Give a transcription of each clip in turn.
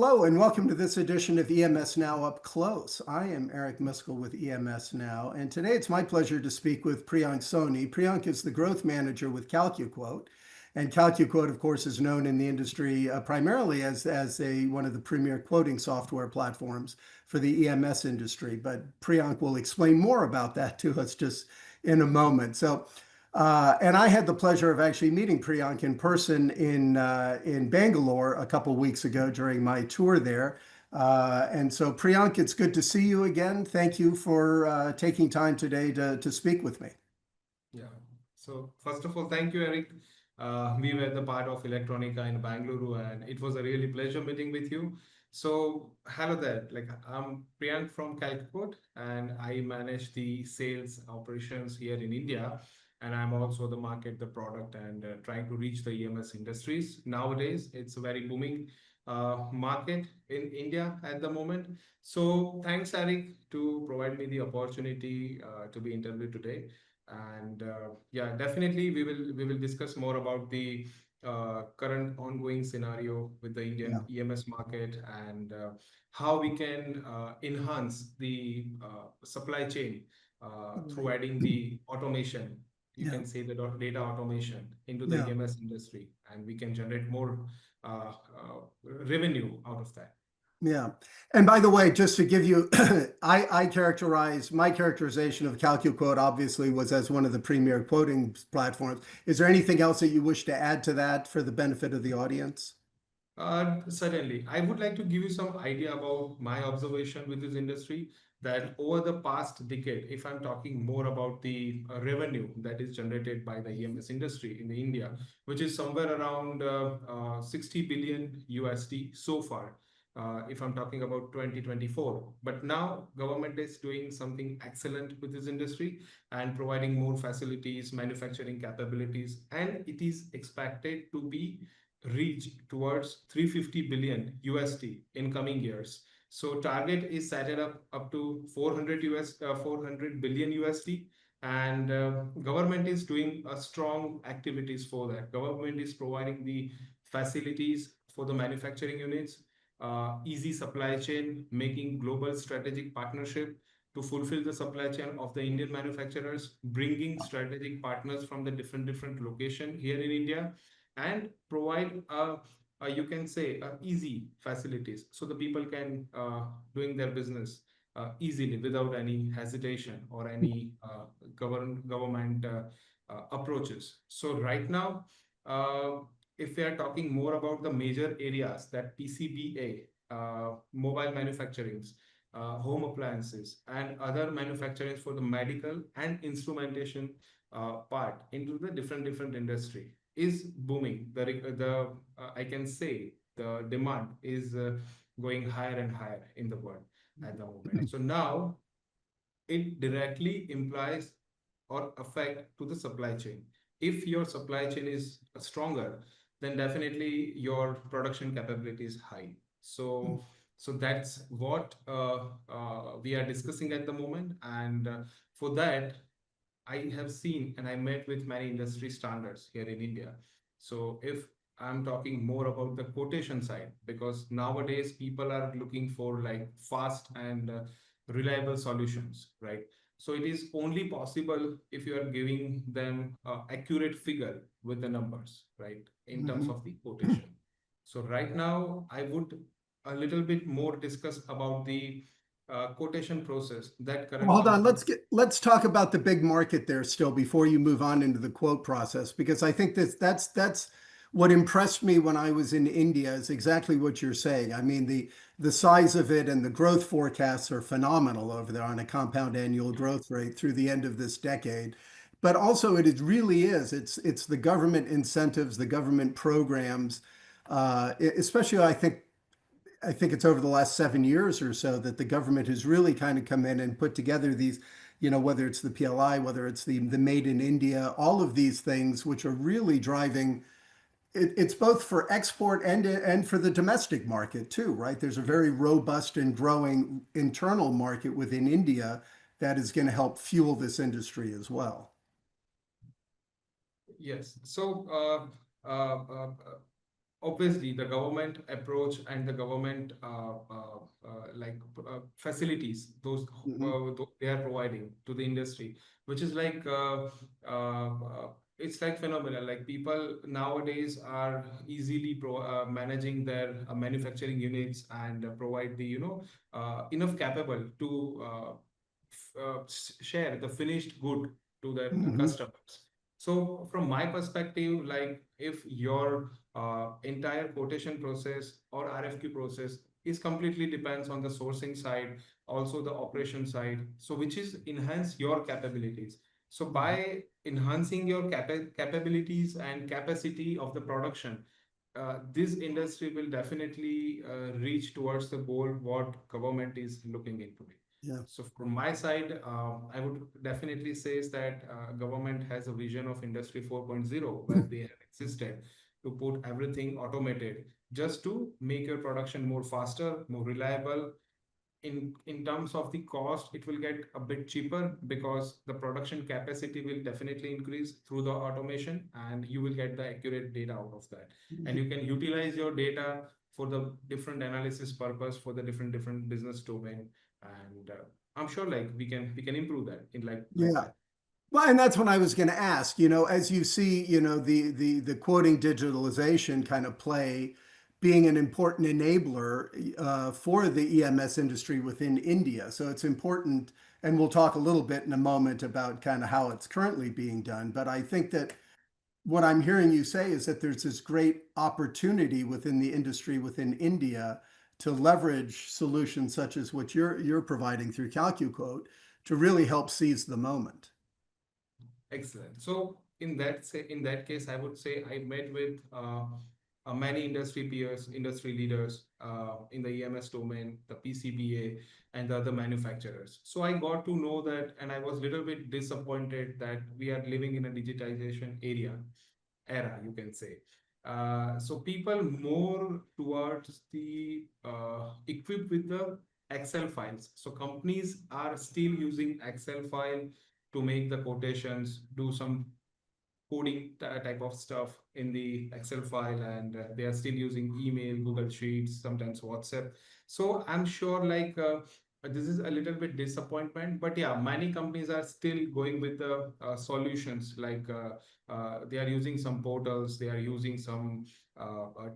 Hello and welcome to this edition of EMS Now Up Close. I am Eric Miskell with EMS Now, and today it's my pleasure to speak with Priyank Soni. Priyank is the growth manager with CalcuQuote, and CalcuQuote, of course, is known in the industry primarily as one of the premier quoting software platforms for the EMS industry. But Priyank will explain more about that to us just in a moment. And I had the pleasure of actually meeting Priyank in person in Bangalore a couple weeks ago during my tour there. And so, Priyank, it's good to see you again. Thank you for taking time today to speak with me. Yeah. So first of all, thank you, Eric. We were the part of Electronica in Bangalore, and it was a really pleasure meeting with you. So hello there. I'm Priyank from CalcuQuote, and I manage the sales operations here in India. And I'm also the market, the product, and trying to reach the EMS industries. Nowadays, it's a very booming market in India at the moment. So thanks, Eric, to provide me the opportunity to be interviewed today. And yeah, definitely we will discuss more about the current ongoing scenario with the Indian EMS market and how we can enhance the supply chain through adding the automation. You can say the data automation into the EMS industry, and we can generate more revenue out of that. Yeah. And by the way, just to give you, my characterization of CalcuQuote obviously was as one of the premier quoting platforms. Is there anything else that you wish to add to that for the benefit of the audience? Certainly. I would like to give you some idea about my observation with this industry that over the past decade, if I'm talking more about the revenue that is generated by the EMS industry in India, which is somewhere around 60 billion USD so far. If I'm talking about 2024. But now government is doing something excellent with this industry and providing more facilities, manufacturing capabilities, and it is expected to be reach towards 350 billion USD in coming years. So target is set it up to 400 billion USD, and government is doing a strong activities for that. Government is providing the facilities for the manufacturing units, easy supply chain, making global strategic partnership to fulfill the supply chain of the Indian manufacturers, bringing strategic partners from the different location here in India, and provide you can say easy facilities so the people can doing their business easily without any hesitation or any government approaches. So right now, if we are talking more about the major areas that PCBA, mobile manufacturings, home appliances, and other manufacturers for the medical and instrumentation part into the different industry is booming. I can say the demand is going higher and higher in the world at the moment. So now it directly implies or affect to the supply chain. If your supply chain is stronger, then definitely your production capability is high. So that's what we are discussing at the moment, and for that I have seen and I met with many industry standards here in India. So if I'm talking more about the quotation side, because nowadays people are looking for like fast and reliable solutions, right? So it is only possible if you are giving them accurate figure with the numbers, right? In terms of the quotation. So right now I would a little bit more discuss about the quotation process that currently. Hold on, let's talk about the big market there still before you move on into the quote process, because I think that's what impressed me when I was in India is exactly what you're saying. I mean, the size of it and the growth forecasts are phenomenal over there on a compound annual growth rate through the end of this decade. But also really is. It's the government incentives, the government programs, especially I think it's over the last 7 years or so that the government has really kind of come in and put together these, whether it's the PLI, whether it's the Made in India, all of these things, which are really driving. It's both for export and for the domestic market too, right? There's a very robust and growing internal market within India that is going to help fuel this industry as well. Yes. So obviously the government approach and the government facilities, Hmm. they are providing to the industry, which is it's like phenomenal. Like people nowadays are easily managing their manufacturing units and provide the enough capable to share the finished good to their Hmm. customers. So from my perspective, like if your entire quotation process or RFQ process is completely depends on the sourcing side, also the operation side, so which is enhance your capabilities. So by enhancing your capabilities and capacity of the production, this industry will definitely reach towards the goal what government is looking into it. Yeah. So from my side, I would definitely say is that government has a vision of Industry 4.0 where they have existed to put everything automated just to make your production more faster, more reliable. In terms of the cost, it will get a bit cheaper because the production capacity will definitely increase through the automation, and you will get the accurate data out of that. And you can utilize your data for the different analysis purpose for the different business domain. And I'm sure like we can improve that in like Yeah. that. Well, and that's what I was going to ask. As you see, the quoting digitalization kind of play being an important enabler for the EMS industry within India. So it's important, and we'll talk a little bit in a moment about kind of how it's currently being done. But I think that what I'm hearing you say is that there's this great opportunity within the industry within India to leverage solutions such as what you're providing through CalcuQuote to really help seize the moment. Excellent. So in that case, I would say I met with many industry peers, industry leaders in the EMS domain, the PCBA, and the other manufacturers. So I got to know that, and I was a little bit disappointed that we are living in a digitization era, you can say. So people more towards the equipped with the Excel files. So companies are still using Excel file to make the quotations, do some coding type of stuff in the Excel file, and they are still using email, Google Sheets, sometimes WhatsApp. So I'm sure this is a little bit disappointment, but yeah, many companies are still going with the solutions they are using some portals, they are using some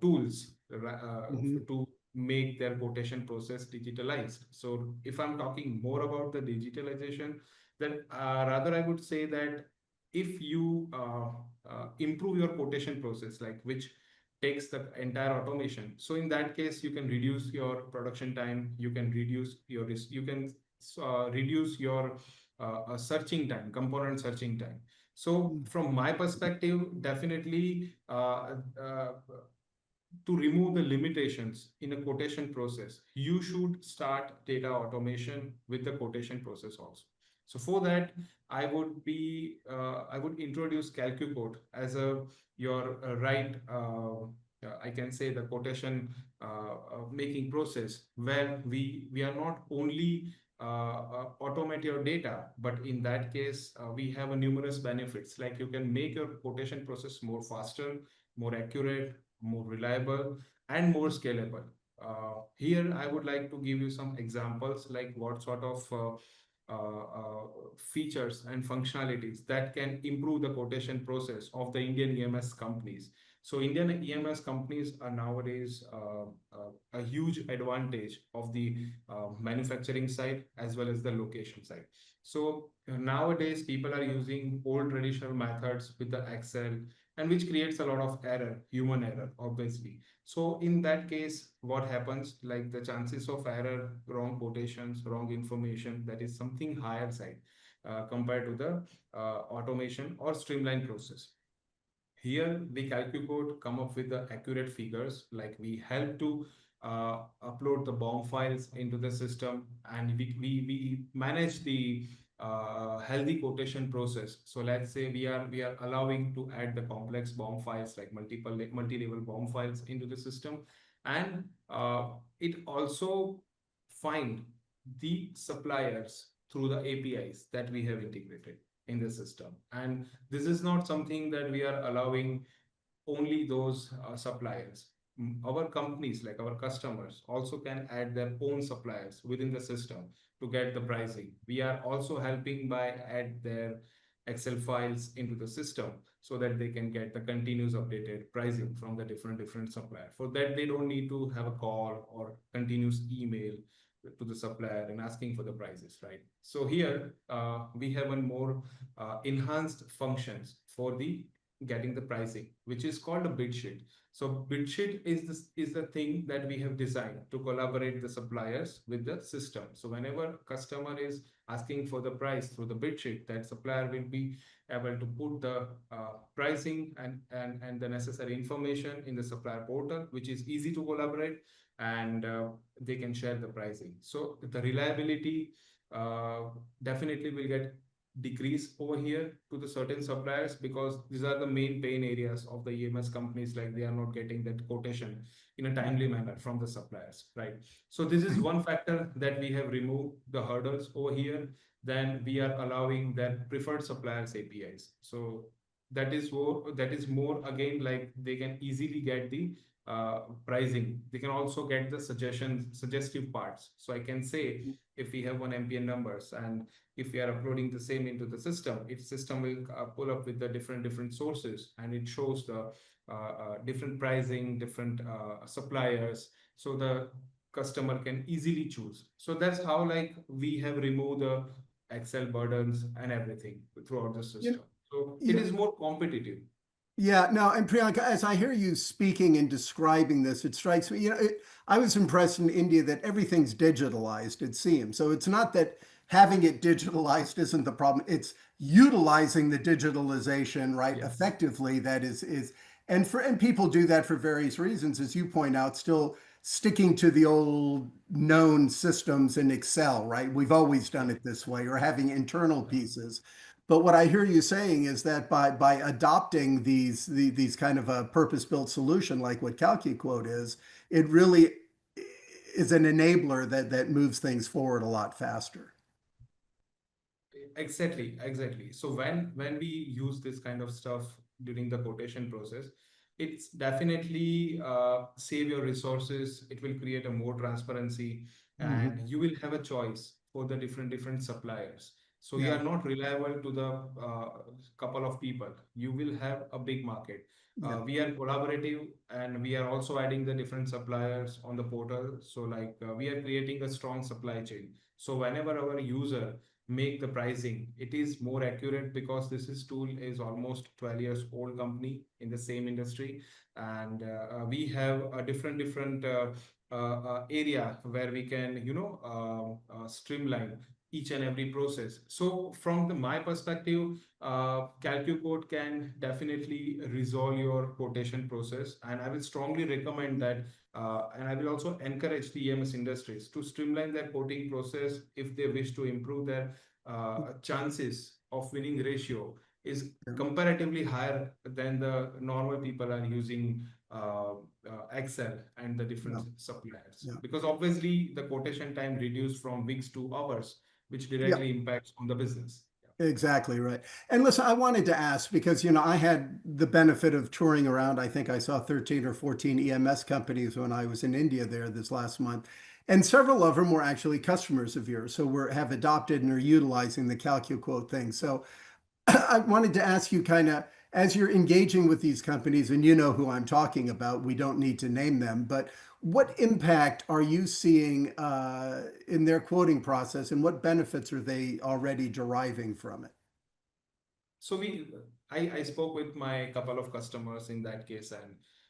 tools Mhm. to make their quotation process digitalized. So if I'm talking more about the digitalization, then rather I would say that if you improve your quotation process, like which takes the entire automation, so in that case you can reduce your production time, you can reduce your risk, you can reduce your searching time, component searching time. So from my perspective, definitely to remove the limitations in a quotation process, you should start data automation with the quotation process also. So for that, I would introduce CalcuQuote as a your right I can say the quotation making process where we are not only automate your data, but in that case we have a numerous benefits, like you can make your quotation process more faster, more accurate, more reliable, and more scalable. Here, I would like to give you some examples like what sort of features and functionalities that can improve the quotation process of the Indian EMS companies. So Indian EMS companies are nowadays a huge advantage of the manufacturing side as well as the location side. So nowadays people are using old traditional methods with the Excel, and which creates a lot of error, human error, obviously. So in that case, what happens, like the chances of error, wrong quotations, wrong information, that is something higher side compared to the automation or streamlined process. Here, the CalcuQuote come up with the accurate figures, like we help to upload the BOM files into the system, and we manage the healthy quotation process. So let's say we are allowing to add the complex BOM files, like multi-level BOM files into the system, and it also find the suppliers through the APIs that we have integrated in the system. And this is not something that we are allowing only those suppliers. our companies, like our customers, also can add their own suppliers within the system to get the pricing. We are also helping by add their Excel files into the system so that they can get the continuous updated pricing from the different supplier. For that, they don't need to have a call or continuous email to the supplier and asking for the prices, right? So here we have one more enhanced functions for the getting the pricing, which is called a bid sheet. So bid sheet is the thing that we have designed to collaborate the suppliers with the system. So whenever customer is asking for the price through the bid sheet, that supplier will be able to put the pricing and the necessary information in the supplier portal, which is easy to collaborate, and they can share the pricing. So the reliability definitely will get decrease over here to the certain suppliers, because these are the main pain areas of the EMS companies, like they are not getting that quotation in a timely manner from the suppliers, right? So this is one factor that we have removed the hurdles over here. Then we are allowing their preferred suppliers APIs. So that is more again, like they can easily get the pricing. They can also get the suggestive parts. So I can say, if we have one MPN numbers, and if we are uploading the same into the system, its system will pull up with the different sources, and it shows the different pricing, different suppliers, so the customer can easily choose. So that's how, like, we have removed the Excel burdens and everything throughout the You, system. So it you, is more competitive. Yeah, no, and Priyanka, as I hear you speaking and describing this, it strikes me, I was impressed in India that everything's digitalized, it seems. So it's not that having it digitalized isn't the problem, it's utilizing the digitalization, right, Yes. effectively that is and people do that for various reasons, as you point out, still sticking to the old known systems in Excel, right? We've always done Yeah. it this way, or having internal Yeah. pieces. But what I hear you saying is that by adopting these kind of a purpose-built solution like what CalcuQuote is, it really is an enabler that moves things forward a lot faster. Exactly. So when we use this kind of stuff during the quotation process, it's definitely save your resources. It will create a more transparency, Mhm. and you will have a choice for the different suppliers. So you Yeah, are not reliable to the couple of people. You will have a big market. yeah. We are collaborative, and we are also adding the different suppliers on the portal. So like we are creating a strong supply chain. So whenever our user make the pricing, it is more accurate, because this is tool is almost 12 years old company in the same industry, and we have a different area where we can streamline each and every process. So from my perspective, CalcuQuote can definitely resolve your quotation process, and I will strongly recommend that, and I will also encourage the EMS industries to streamline their quoting process if they wish to improve their chances of winning ratio is Yeah. comparatively higher than the normal people are using Excel and the different Yeah. suppliers. Yeah. Because obviously the quotation time reduced from weeks to hours, which Yeah. directly impacts on the business. Exactly right. And listen, I wanted to ask because, I had the benefit of touring around. I think I saw 13 or 14 EMS companies when I was in India there this last month. And several of them were actually customers of yours. So have adopted and are utilizing the CalcuQuote thing. So I wanted to ask you kind of as you're engaging with these companies, and you know who I'm talking about, we don't need to name them, but what impact are you seeing in their quoting process, and what benefits are they already deriving from it? So I spoke with my couple of customers in that case,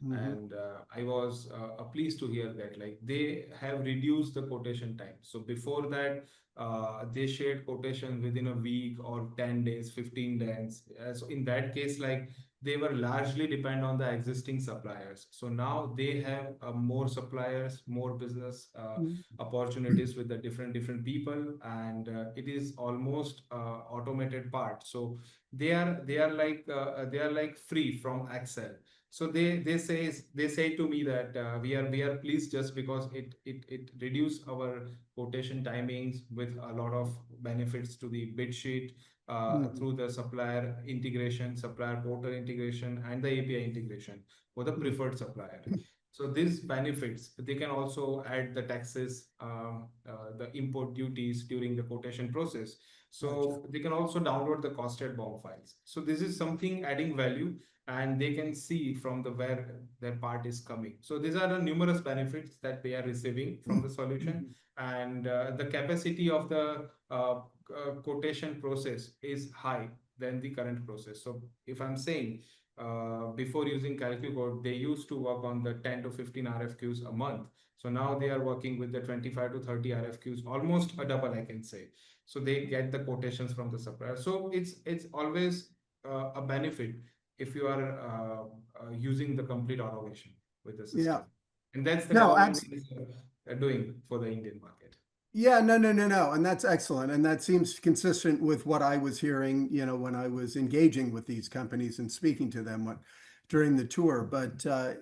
Hmm. and I was pleased to hear that, like, they have reduced the quotation time. So before that, they shared quotation within a week or 10 days, 15 days. So in that case, like, they were largely depend on the existing suppliers. So now they have more suppliers, more business opportunities with the different people, and it is almost automated part. So they are like free from Excel. So they say to me that we are pleased, just because it reduce our quotation timings with a lot of benefits to the bid sheet, Hmm. through the supplier integration, supplier portal integration, and the API integration for the Hmm. preferred supplier. So these benefits, they can also add the taxes, the import duties during the quotation process. Gotcha. So they can also download the costed BOM files. So this is something adding value, and they can see from the where their part is coming. So these are the numerous benefits that they are receiving from the solution, and the capacity of the quotation process is high than the current process. So if I'm saying before using CalcuQuote, they used to work on the 10 to 15 RFQs a month. So now they are working with the 25 to 30 RFQs, almost a double, I can say. So they get the quotations from the supplier. So it's always a benefit if you are using the complete automation with the Yeah. system. And that's the No, government abs is doing for the Indian market. Yeah, no, no, no, no. And that's excellent. And that seems consistent with what I was hearing, when I was engaging with these companies and speaking to them during the tour. But uh,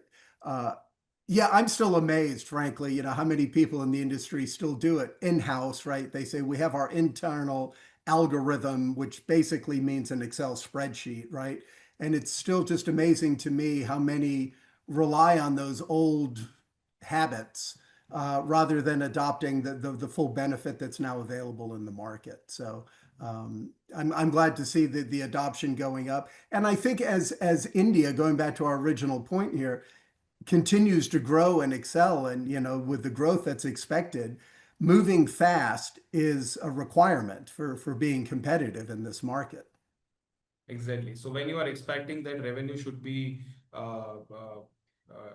yeah, I'm still amazed, frankly, how many people in the industry still do it in-house, right? They say we have our internal algorithm, which basically means an Excel spreadsheet, right? And it's still just amazing to me how many rely on those old habits rather than adopting the full benefit that's now available in the market. So I'm glad to see the adoption going up. And I think as India, going back to our original point here, continues to grow and excel, and with the growth that's expected, moving fast is a requirement for being competitive in this market. Exactly. So when you are expecting that revenue should be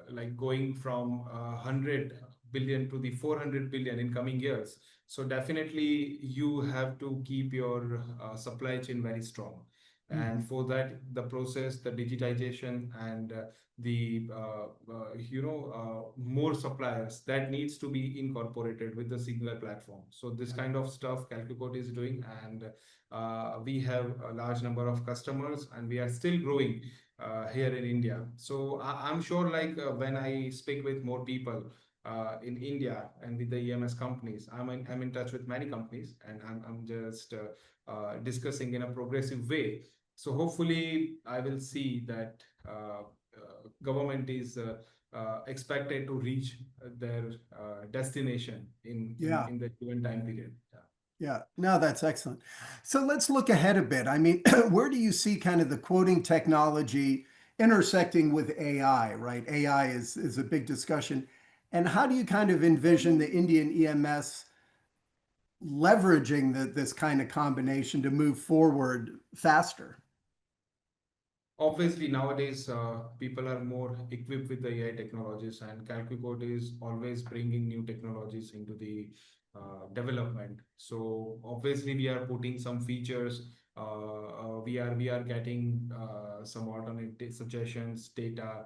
like going from 100 billion to the 400 billion in coming years, so definitely you have to keep your supply chain very strong. And Mhm. for that, the process, the digitization, and the more suppliers that needs to be incorporated with the singular platform. So this kind of stuff CalcuQuote is doing, and we have a large number of customers, and we are still growing here in India. So I'm sure, like when I speak with more people in India and with the EMS companies, I'm in touch with many companies, and I'm just discussing in a progressive way. So hopefully I will see that government is expected to reach their destination Yeah. in the given time period. Yeah. Yeah, no, that's excellent. So let's look ahead a bit. I mean, where do you see kind of the quoting technology intersecting with AI, right? AI is a big discussion. And how do you kind of envision the Indian EMS leveraging this kind of combination to move forward faster? Obviously, nowadays people are more equipped with the AI technologies, and CalcuQuote is always bringing new technologies into the development. So obviously, we are putting some features. We are getting some alternate suggestions, data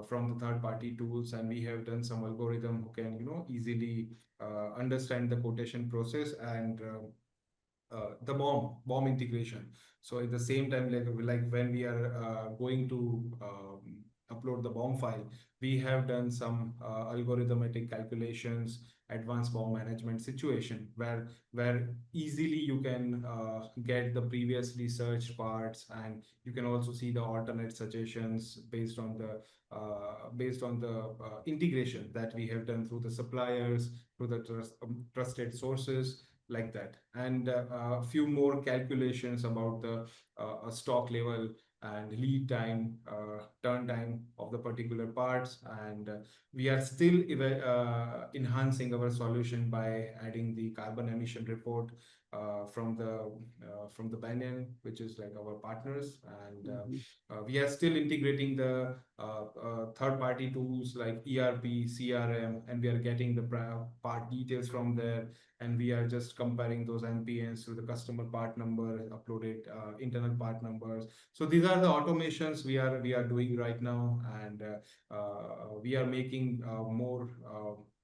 from the third-party tools, and we have done some algorithm who can easily understand the quotation process and the bomb integration. So at the same time, like when we are going to upload the bomb file, we have done some algorithmic calculations, advanced bomb management situation, where easily you can get the previously searched parts, and you can also see the alternate suggestions based on the integration that we have done through the suppliers, through the trusted sources, like that. And a few more calculations about the stock level and lead time, turn time of the particular parts. And we are still enhancing our solution by adding the carbon emission report from the Banyan, which is like our partners. And Mhm. we are still integrating the third party tools like ERP, CRM, and we are getting the part details from there, and we are just comparing those NPNs to the customer part number, uploaded internal part numbers. So these are the automations we are doing right now, and we are making more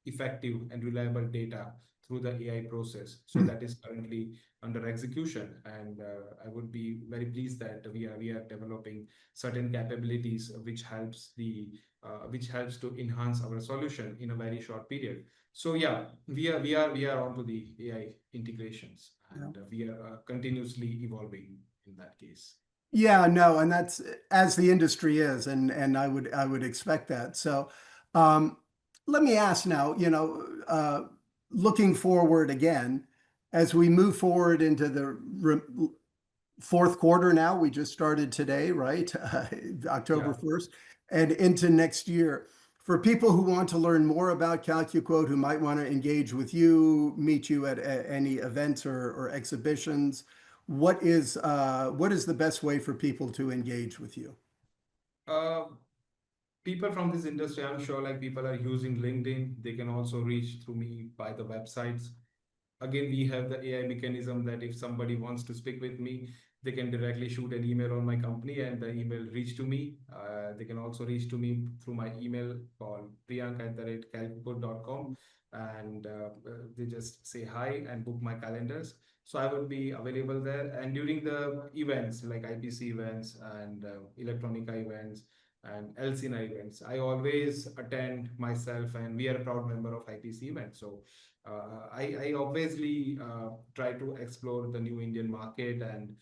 effective and reliable data through the AI process. So that is currently under execution, and I would be very pleased that we are developing certain capabilities which helps to enhance our solution in a very short period. So yeah, we are onto the AI integrations, Yeah. and we are continuously evolving in that case. Yeah, no, and that's as the industry is, and I would expect that. So, Um, Let me ask now, looking forward again, as we move forward into the fourth quarter now, we just started today, right? October Yeah. 1st, and into next year. For people who want to learn more about CalcuQuote, who might want to engage with you, meet you at any events or exhibitions, what is the best way for people to engage with you? Uh, People from this industry, I'm sure like people are using LinkedIn. They can also reach through me by the websites. Again, we have the AI mechanism that if somebody wants to speak with me, they can directly shoot an email on my company and the email reach to me. They can also reach to me through my email called priyank@calcuquote.com, and they just say hi and book my calendars. So I would be available there. And during the events like IPC events and Electronica events and LCNA events, I always attend myself, and we are a proud member of IPC events. So I obviously try to explore the new Indian market and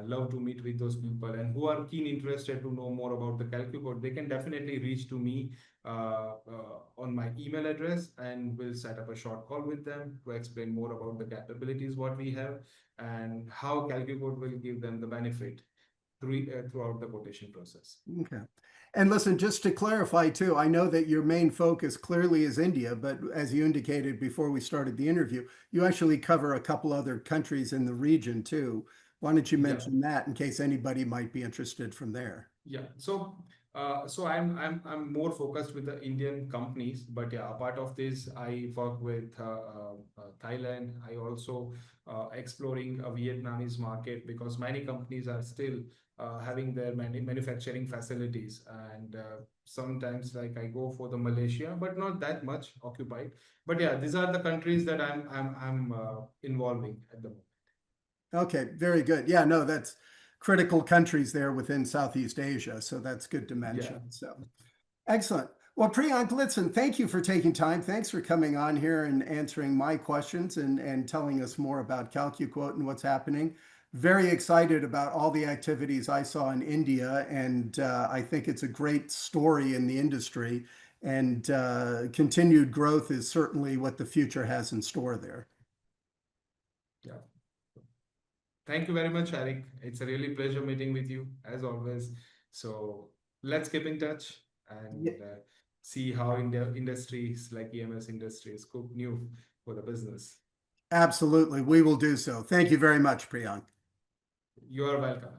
love to meet with those people and who are keen interested to know more about the CalcuQuote. They can definitely reach to me on my email address, and we'll set up a short call with them to explain more about the capabilities what we have and how CalcuQuote will give them the benefit throughout the quotation process. Okay. And listen, just to clarify too, I know that your main focus clearly is India, but as you indicated before we started the interview, you actually cover a couple other countries in the region too. Why don't you Yeah. mention that in case anybody might be interested from there? Yeah. So I'm more focused with the Indian companies, but yeah, apart of this, I work with Thailand. I also exploring a Vietnamese market because many companies are still having their manufacturing facilities, and sometimes like I go for the Malaysia, but not that much occupied. But yeah, these are the countries that I'm involving at the moment. Okay, very good. Yeah, no, that's critical countries there within Southeast Asia, so that's good to Yeah. mention. So excellent. Well, Priyank, listen, thank you for taking time. Thanks for coming on here and answering my questions and telling us more about CalcuQuote and what's happening. Very excited about all the activities I saw in India, and I think it's a great story in the industry. And continued growth is certainly what the future has in store there. Yeah. Thank you very much, Eric. It's a really pleasure meeting with you as always. So let's keep in touch Yeah, and see how India industries like EMS industries cook new for the business. absolutely. We will do so. Thank you very much, Priyank. You are welcome.